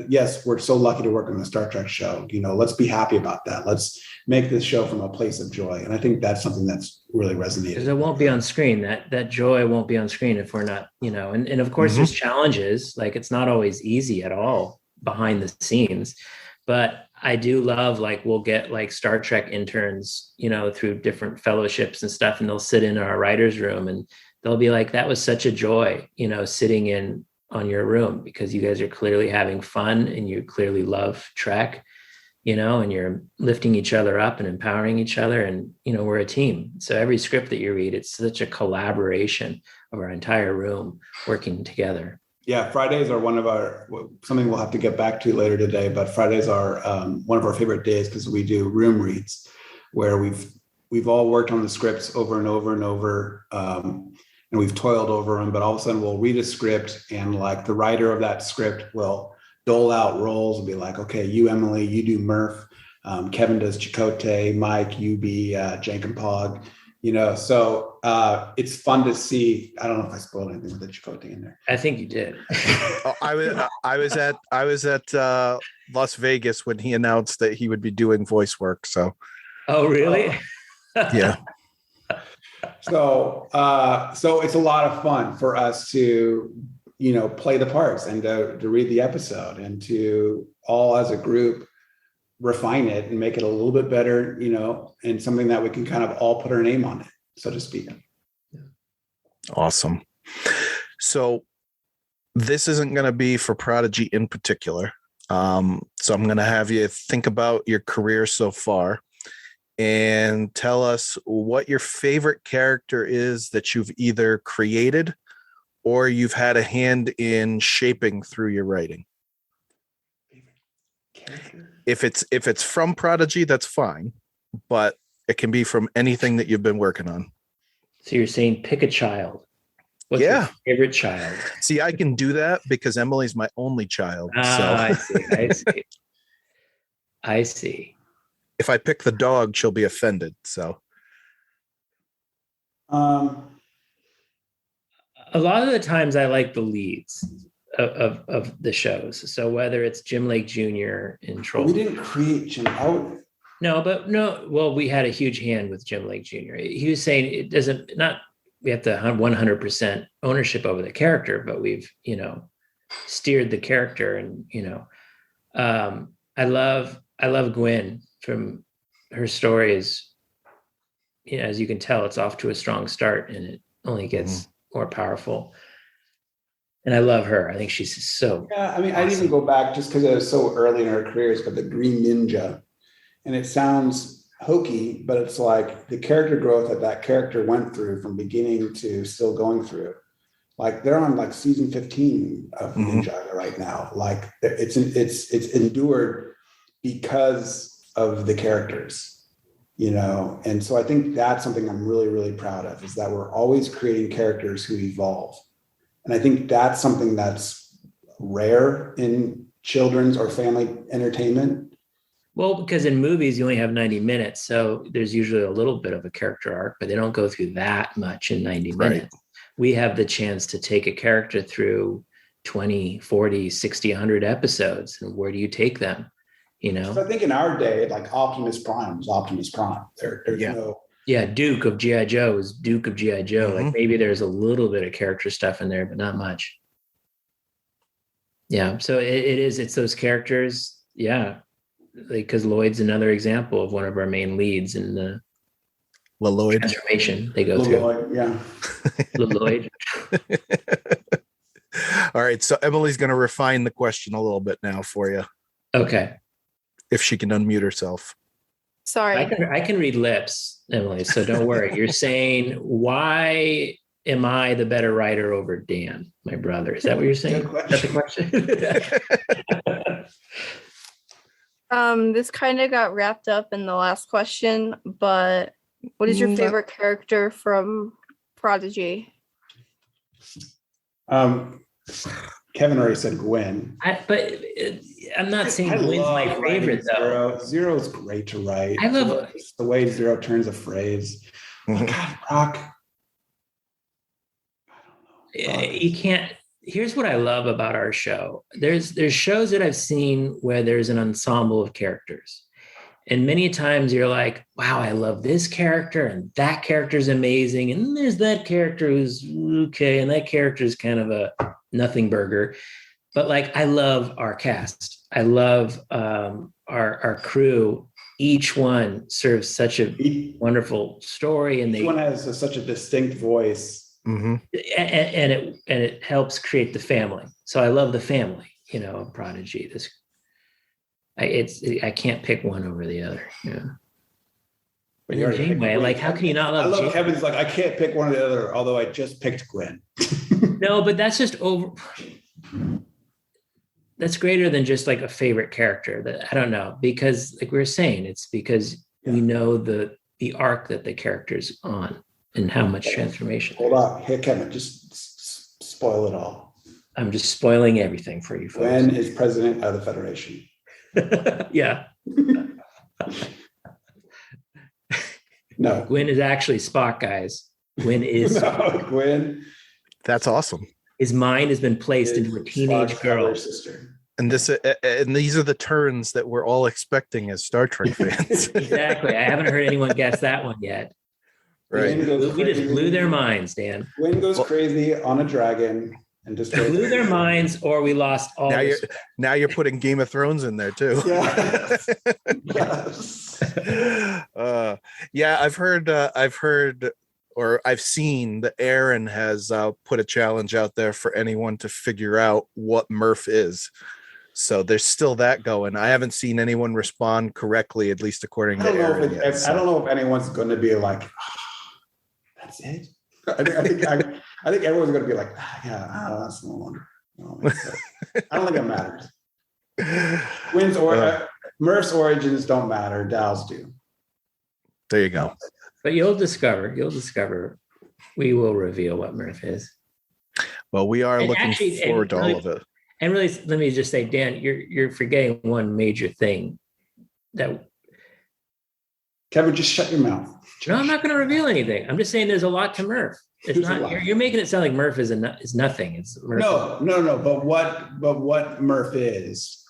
yes, we're so lucky to work on the Star Trek show, let's be happy about that. Let's make this show from a place of joy. And I think that's something that's really resonated. Because it won't be on screen. That joy won't be on screen if we're not, and of course there's challenges. Like, it's not always easy at all behind the scenes, but I do love, like, we'll get like Star Trek interns, through different fellowships and stuff, and they'll sit in our writer's room and they'll be like, that was such a joy, sitting in on your room, because you guys are clearly having fun and you clearly love Trek, and you're lifting each other up and empowering each other. And, we're a team. So every script that you read, it's such a collaboration of our entire room working together. Yeah, Fridays are something we'll have to get back to later today, but Fridays are one of our favorite days because we do room reads where we've all worked on the scripts over and over and over, and we've toiled over them, but all of a sudden we'll read a script and like the writer of that script will dole out roles and be like, okay, you, Emilie, you do Murph, Kevin does Chakotay, Mike, you be Jankenpog. So it's fun to see. I don't know if I spoiled anything with the Chakotay in there. I think you did. I was at Las Vegas when he announced that he would be doing voice work. So. Oh, really? Yeah. So it's a lot of fun for us to, play the parts and to read the episode and to all as a group refine it and make it a little bit better, and something that we can kind of all put our name on it, so to speak. Awesome. So this isn't going to be for Prodigy in particular. So I'm going to have you think about your career so far and tell us what your favorite character is that you've either created or you've had a hand in shaping through your writing. If it's from Prodigy, that's fine, but it can be from anything that you've been working on. So you're saying pick a child. What's your favorite child? See, I can do that because Emily's my only child. I see. If I pick the dog, she'll be offended. So, a lot of the times I like the leads of the shows. So whether it's Jim Lake Jr. in Troll, we didn't create Jim. Well, we had a huge hand with Jim Lake Jr. He was saying we have to have 100% ownership over the character, but we've steered the character, and I love Gwen. From her story is, as you can tell, it's off to a strong start and it only gets more powerful. And I love her. I think she's so. Yeah, I mean, awesome. I'd even go back just because it was so early in her careers, but the Green Ninja, and it sounds hokey, but it's like the character growth that character went through from beginning to still going through. Like they're on like season 15 of Ninja right now. Like it's endured because of the characters, and so I think that's something I'm really, really proud of, is that we're always creating characters who evolve. And I think that's something that's rare in children's or family entertainment. Well, because in movies you only have 90 minutes, so there's usually a little bit of a character arc, but they don't go through that much in 90 minutes. Right. We have the chance to take a character through 20, 40, 60, 100 episodes, and where do you take them? So I think in our day, like Optimus Prime was Optimus Prime. Duke of G.I. Joe is Duke of G.I. Joe. Like maybe there's a little bit of character stuff in there, but not much. Yeah, so it's those characters. Yeah, because Lloyd's another example of one of our main leads in the Lloyd transformation they go through. Yeah, Lloyd. All right, so Emily's going to refine the question a little bit now for you. Okay. If she can unmute herself. Sorry. I can read lips, Emilie, so don't worry. You're saying, why am I the better writer over Dan, my brother? Is that what you're saying? Is that the question? This kind of got wrapped up in the last question, but what is your favorite character from Prodigy? Kevin already said Gwen. I'm not saying Gwen's my favorite, though. Zero's great to write. I love the way Zero turns a phrase. God, Brock. You can't. Here's what I love about our show. There's shows that I've seen where there's an ensemble of characters. And many times you're like, wow, I love this character and that character is amazing. And then there's that character who's okay. And that character is kind of a nothing burger. But like, I love our cast. I love our crew. Each one serves such a wonderful story. And each one has such a distinct voice. Mm-hmm. And it helps create the family. So I love the family, of Prodigy. I can't pick one over the other. But Janeway, like, how can you not love? I love Kevin's like, I can't pick one or the other, although I just picked Gwen. No, but that's just over. That's greater than just like a favorite character. That I don't know, because like we were saying, it's because we know the arc that the character's on and how much transformation. Hold on, here, Kevin, just spoil it all. I'm just spoiling everything for you folks. Gwen is president of the Federation. Yeah. No. Gwen is actually Spock, guys. Gwen is. No, Gwen. That's awesome. His mind has been placed into a teenage Spock's girl. Sister. And these are the turns that we're all expecting as Star Trek fans. Exactly. I haven't heard anyone guess that one yet. Right. We just blew their minds, Dan. Gwen goes crazy on a dragon and destroys. Blew their minds, or we lost all. Now you're putting Game of Thrones in there too. Yes. Yes. I've heard, or I've seen that Aaron has put a challenge out there for anyone to figure out what Murph is. So there's still that going. I haven't seen anyone respond correctly, at least according to Aaron. I don't know if anyone's going to be like, that's it. I think everyone's going to be like, that's no longer. I don't think it matters. Gwen's or Murph's origins don't matter. Dal's do. There you go. But you'll discover. We will reveal what Murph is. Well, we are looking forward to all of it. And really, let me just say, Dan, you're forgetting one major thing. That Kevin, just shut your mouth. No, I'm not going to reveal anything. I'm just saying there's a lot to Murph. It's not. You're making it sound like Murph is nothing. It's Murph. No. But what Murph is.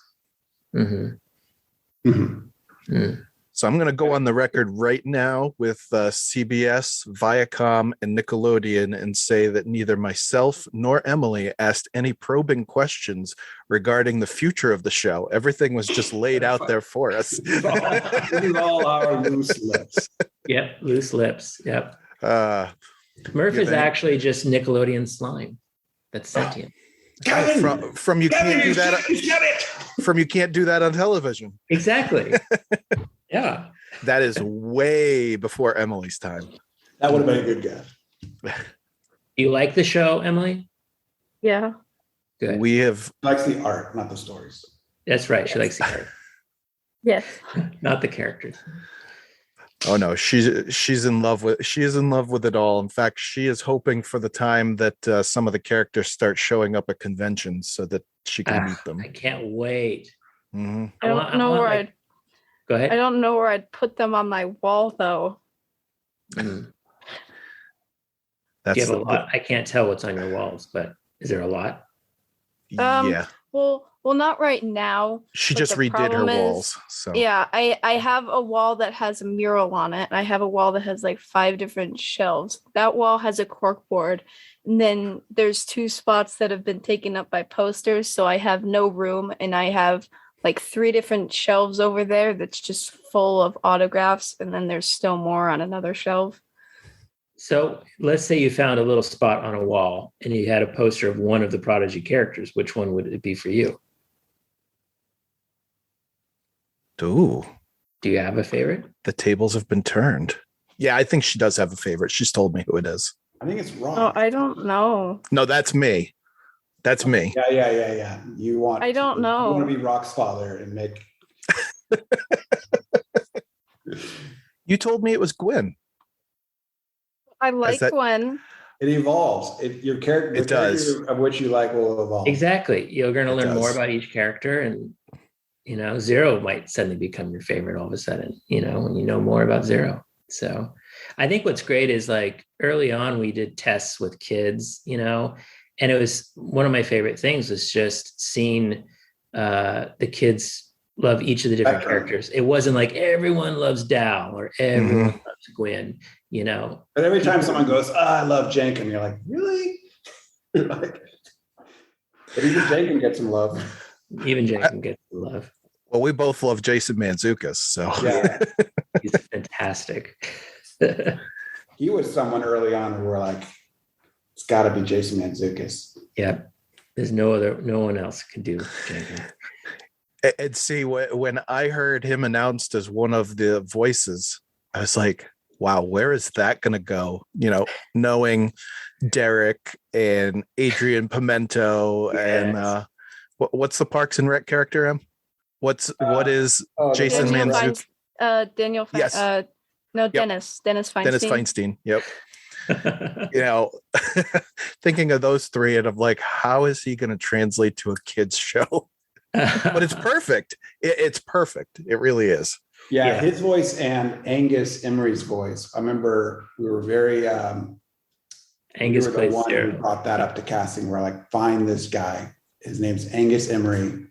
Mm-hmm. Mm-hmm. Mm. So I'm going to go on the record right now with CBS, Viacom, and Nickelodeon and say that neither myself nor Emilie asked any probing questions regarding the future of the show. Everything was just laid out there for us. This is all our loose lips. Yep, loose lips. Yep. Murph is actually just Nickelodeon slime. That's sentient. From you can't do that. From you can't do that on television. Exactly. Yeah. That is way before Emily's time. That would have been a good guess. Do you like the show, Emilie? Yeah. Good. She likes the art, not the stories. That's right. She likes the art. Yes. Not the characters. Oh no, she is in love with it all. In fact, she is hoping for the time that some of the characters start showing up at conventions so that she can meet them. I can't wait. Mm-hmm. I don't know where I'd. Go ahead. I don't know where I'd put them on my wall though. Mm. That's you have a lot. I can't tell what's on your walls, but is there a lot? Yeah. Well, not right now. She just redid her walls. So yeah, I have a wall that has a mural on it. I have a wall that has like 5 different shelves. That wall has a cork board. And then there's 2 spots that have been taken up by posters. So I have no room, and I have like 3 different shelves over there that's just full of autographs. And then there's still more on another shelf. So let's say you found a little spot on a wall and you had a poster of one of the Prodigy characters. Which one would it be for you? Ooh. Do you have a favorite? The tables have been turned. Yeah, I think she does have a favorite. She's told me who it is. I think it's wrong. Oh, I don't know. No, that's me. That's me. Yeah. I don't know. You want to be Rock's father and make. You told me it was Gwen. I like Gwen. It evolves. Your character. It does. Of which you like will evolve. Exactly. You're going to learn more about each character, and Zero might suddenly become your favorite all of a sudden. When you know more about Zero. So I think what's great is like early on we did tests with kids, and it was one of my favorite things was just seeing the kids love each of the different characters. It wasn't like everyone loves Dal or everyone loves Gwen, But every time someone goes, I love Jenkin, you're like, really? You're like, but even Jenkin gets some love. Even Jenkin gets some love. Well, we both love Jason Mantzoukas, so yeah, he's fantastic. He was someone early on who were like, it's got to be Jason Mantzoukas. Yeah, there's no one else can do Jenkin. And see, when I heard him announced as one of the voices, I was like, wow, where is that going to go? Knowing Derek and Adrian Pimento and what's the Parks and Rec character, Em? What is Jason Mantzoukas? Daniel. Yes. Dennis Feinstein. Dennis Feinstein. Yep. Thinking of those three, and I'm like, how is he going to translate to a kid's show? But it's perfect. It's perfect. It really is. Yeah, his voice and Angus Emery's voice. I remember we were very Angus we were the one who brought that up to casting. We're like, find this guy. His name's Angus Emery.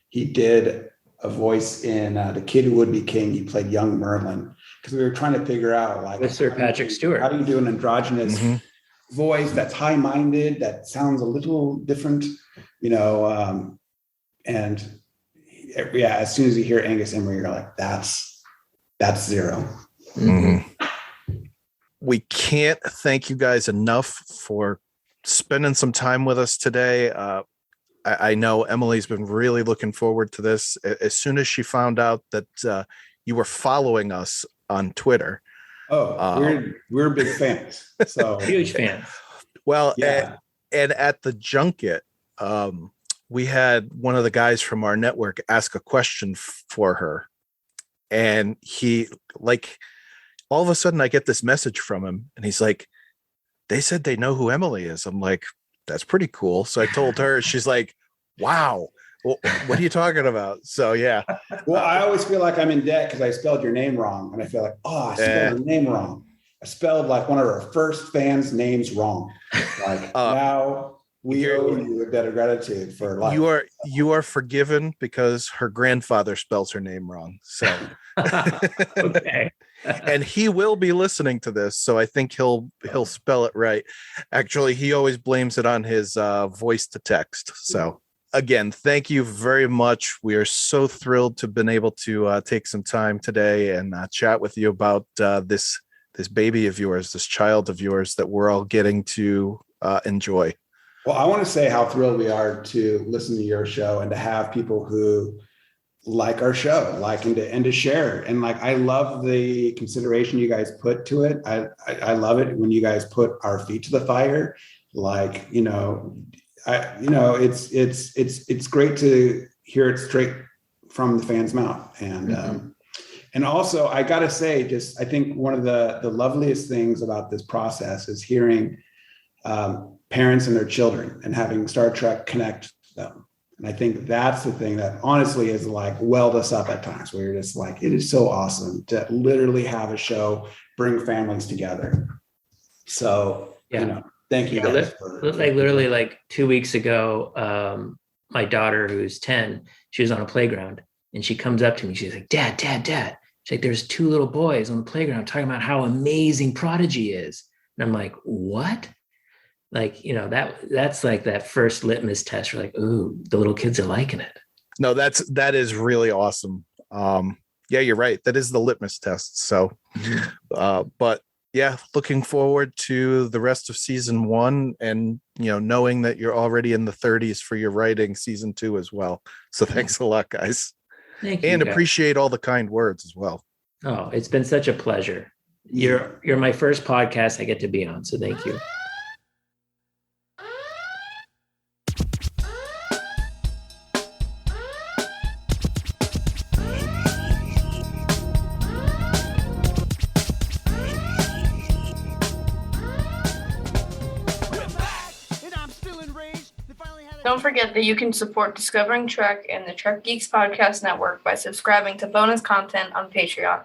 He did a voice in The Kid Who Would Be King. He played young Merlin, because we were trying to figure out like with Sir Patrick Stewart. How do you do an androgynous voice that's high-minded, that sounds a little different, and as soon as you hear Angus Emery, you're like, that's Zero. We can't thank you guys enough for spending some time with us today. I know Emilie's been really looking forward to this. As soon as she found out that you were following us on Twitter. We're big fans. So huge fans. Well, and at the junket, we had one of the guys from our network ask a question for her. And he, like, all of a sudden I get this message from him and he's like, they said they know who Emilie is. I'm like, that's pretty cool. So I told her, she's like, wow, well, what are you talking about? So, yeah. Well, I always feel like I'm in debt because I spelled your name wrong. And I feel like, I spelled your name wrong. I spelled like one of our first fans' names wrong. Like now we owe you a debt of gratitude for life. You are forgiven because her grandfather spells her name wrong. So okay. And he will be listening to this, so I think he'll spell it right. Actually, he always blames it on his voice to text. So again, thank you very much. We are so thrilled to have been able to take some time today and chat with you about this baby of yours, this child of yours that we're all getting to enjoy. Well, I want to say how thrilled we are to listen to your show and to have people who like our show, and to share. And like, I love the consideration you guys put to it. I love it when you guys put our feet to the fire. Like, it's great to hear it straight from the fan's mouth. And, and also I got to say, I think one of the loveliest things about this process is hearing parents and their children and having Star Trek connect them. And I think that's the thing that honestly is like welled us up at times, where you're just like, it is so awesome to literally have a show bring families together. So, thank you guys. Literally like 2 weeks ago, my daughter, who's 10, she was on a playground and she comes up to me. She's like, Dad. She's like, there's 2 little boys on the playground talking about how amazing Prodigy is. And I'm like, what? Like, that's like that first litmus test. You're like, ooh, the little kids are liking it. No, that is really awesome. Yeah, you're right. That is the litmus test. So, but yeah, looking forward to the rest of season 1 and, knowing that you're already in the 30s for your writing season 2 as well. So thanks a lot, guys. Thank you. And appreciate all the kind words as well. Oh, it's been such a pleasure. You're my first podcast I get to be on. So thank you. Don't forget that you can support Discovering Trek and the Trek Geeks Podcast Network by subscribing to bonus content on Patreon.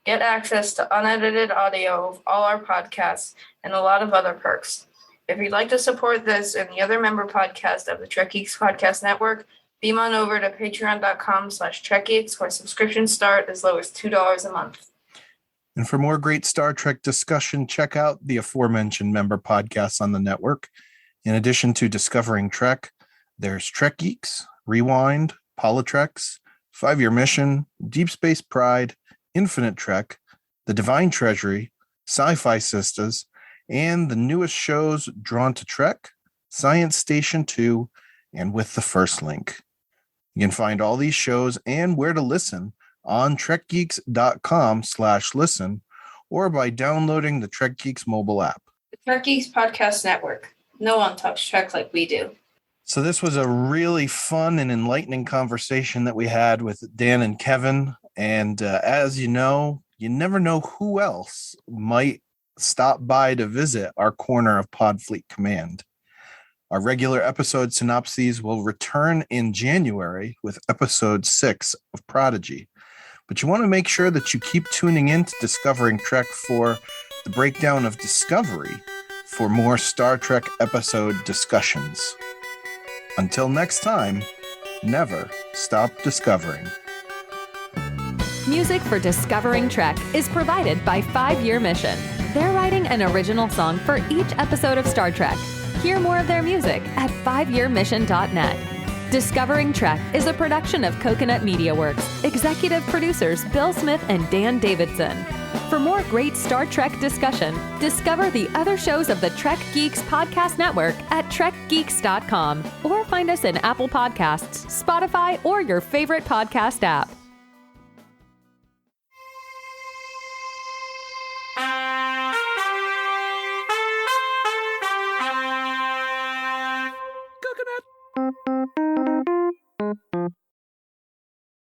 Get access to unedited audio of all our podcasts and a lot of other perks. If you'd like to support this and the other member podcast of the Trek Geeks Podcast Network, beam on over to patreon.com/TrekGeeks, where subscriptions start as low as $2 a month. And for more great Star Trek discussion, check out the aforementioned member podcasts on the network. In addition to Discovering Trek, there's Trek Geeks, Rewind, Politrex, 5-Year Mission, Deep Space Pride, Infinite Trek, The Divine Treasury, Sci-Fi Sisters, and the newest shows Drawn to Trek, Science Station 2, and With the First Link. You can find all these shows and where to listen on trekgeeks.com/listen or by downloading the Trek Geeks mobile app. The Trek Geeks Podcast Network. No one talks Trek like we do. So this was a really fun and enlightening conversation that we had with Dan and Kevin. And as you know, you never know who else might stop by to visit our corner of Podfleet Command. Our regular episode synopses will return in January with episode 6 of Prodigy. But you want to make sure that you keep tuning in to Discovering Trek for the breakdown of Discovery for more Star Trek episode discussions. Until next time, never stop discovering. Music for Discovering Trek is provided by 5-Year Mission. They're writing an original song for each episode of Star Trek. Hear more of their music at 5yearmission.net. Discovering Trek is a production of Coconut Media Works. Executive producers Bill Smith and Dan Davidson. For more great Star Trek discussion, discover the other shows of the Trek Geeks Podcast Network at trekgeeks.com or find us in Apple Podcasts, Spotify, or your favorite podcast app.